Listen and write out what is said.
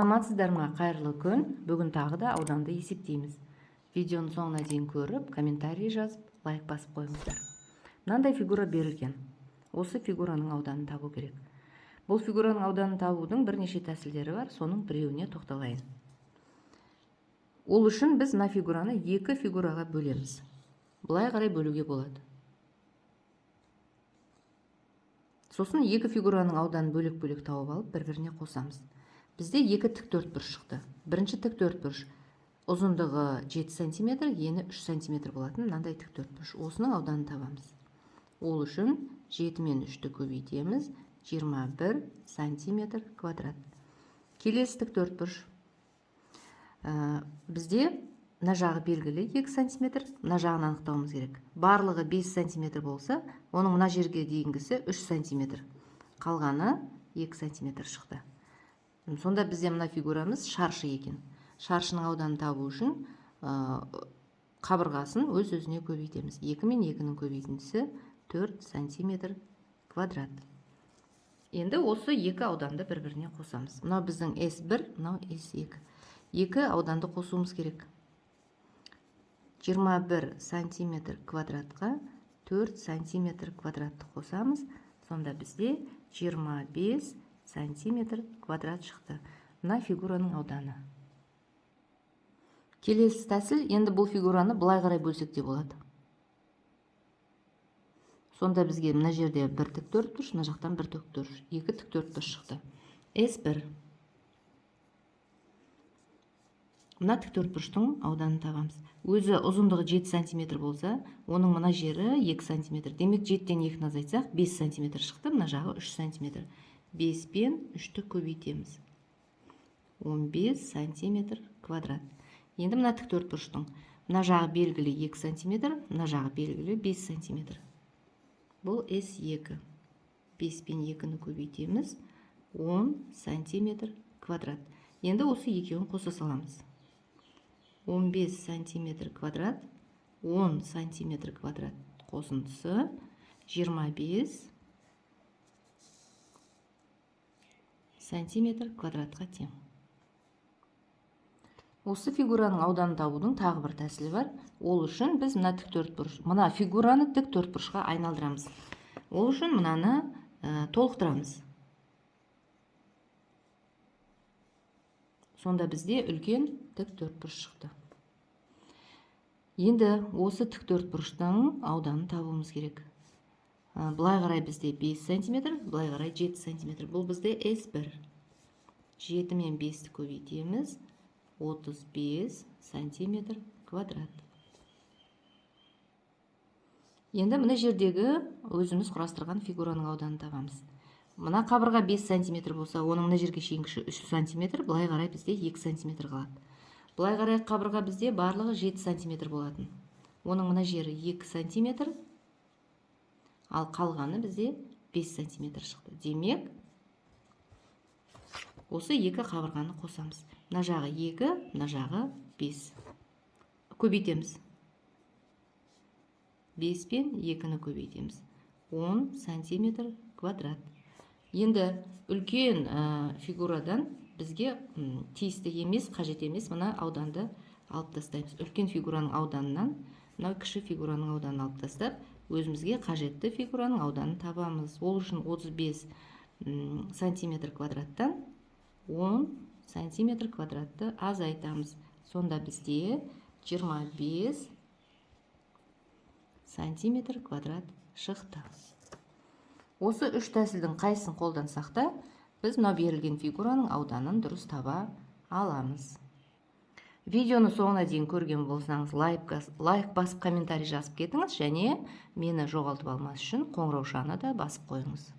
Саламатсыздар ма, қайырлы күн. Бүгін тағы да ауданды есептейміз. Видеоны соңына дейін көріп, комментарий жазып, лайк басып қойыңыздар. Мынандай фигура берілген. Осы фигураның ауданын табу керек. Бұл фигураның ауданын табудың бірнеше тәсілдері бар, соның біреуіне тоқталайын. Ол үшін біз мына фигураны екі фигураға бөлеміз. Былай қарай бөлуге болады. Сосын екі фигураның ауданын бөлек-бөлек тауып алып, бір-біріне қосамыз. Бізде екі тік төртбұрыш шықты. Бірінші тік төртбұрыш ұзындығы 7 см, ені 3 см болатын мынандай тік төртбұрыш. Осының ауданын табамыз. Ол үшін 7 мен 3-ті көбейтеміз, 21 см квадрат. Келесі тік төртбұрыш. Бізде мына жағы белгілі 2 см, мына жағын анықтауымыз керек. Барлығы 5 см болса, оның мына жерге дейінгісі 3 см. Қалғаны 2 см шықты. Сонда бізде мына фигурамыз шаршы екен. Шаршының ауданын табу үшін қабырғасын өз-өзіне көбейтеміз. 2 мен 2-нің көбейтіндісі 4 см квадрат. Енді осы екі ауданды бір-біріне қосамыз. Мынау біздің S1, мынау S2. Екі ауданды қосуымыз керек. 21 см квадратқа 4 см квадратты қосамыз. Сонда бізде 25 см квадрат шықты. Мына фигураның ауданы. Келесі тәсіл, енді бұл фигураны былай қарай бөлсек те болады. Сонда бізге мына жерде бір тік төртбұрыш, мына жақтан бір тік төртбұрыш, екі тік төртбұрыш шықты. S1. Мына тік төртбұрыштың ауданын табамыз. Өзі ұзындығы 7 см болса, оның мына жері 2 см. Демек 7-тен 2-ні азайтсақ 5 см шықты, мына жағы 3 см. 5 пен 3-ті көбейтеміз. 15 см квадрат. Енді мына тік төртбұрыштың мына жағы белгілі 2 см, мына жағы белгілі 5 см. Бұл S2. 5 пен 2-ні көбейтеміз. 10 см квадрат. Енді осы екеуін қоса саламыз. 15 см квадрат, 10 см квадрат қосындысы 25 см квадратқа тең. Осы фигураның ауданын табудың тағы бір тәсілі бар. Ол үшін біз мына фигураны тік төртбұрышқа айналдырамыз. Ол үшін мынаны толықтырамыз. Сонда бізде үлкен тік төртбұрыш шықты. Енді осы тік төртбұрыштың ауданын табуымыз керек. Былай қарай бізде 5 см, былай қарай 7 см. Бұл бізде S1. 7 мен 5-ті көбейтеміз. 35 см квадрат. Енді мына жердегі өзіміз құрастырған фигураның ауданын табамыз. Мына қабырға 5 см болса, оның мына жерге шейінгіші 3 см, былай қарай бізде 2 см қалады. Былай қарай қабырға бізде барлығы 7 см болатын. Оның мына жері 2 см, ал қалғаны бізде 5 см шықты. Демек, осы екі қабырғаны қосамыз. Мына жағы 2, мына жағы 5. Көбейтеміз. 5 пен 2-ні көбейтеміз. 10 см квадрат. Енді үлкен фигурадан бізге тиісті емес, қажет емес мына ауданды алып тастаймыз. Үлкен фигураның ауданынан мына кіші фигураның ауданын алып тастап, өзімізге қажетті фигураның ауданын табамыз. Ол үшін 35 см квадраттан 10 см квадратты азайтамыз. Сонда бізде 25 см квадрат шықты. Осы үш тәсілдің қайсысын қолдансақ та, біз мына берілген фигураның ауданын дұрыс таба аламыз. Видеоны соңына дейін көрген болсаңыз, лайк басып, комментарий жазып кетіңіз, және мені жоғалтып алмас үшін қоңыраушаны да басып қойыңыз.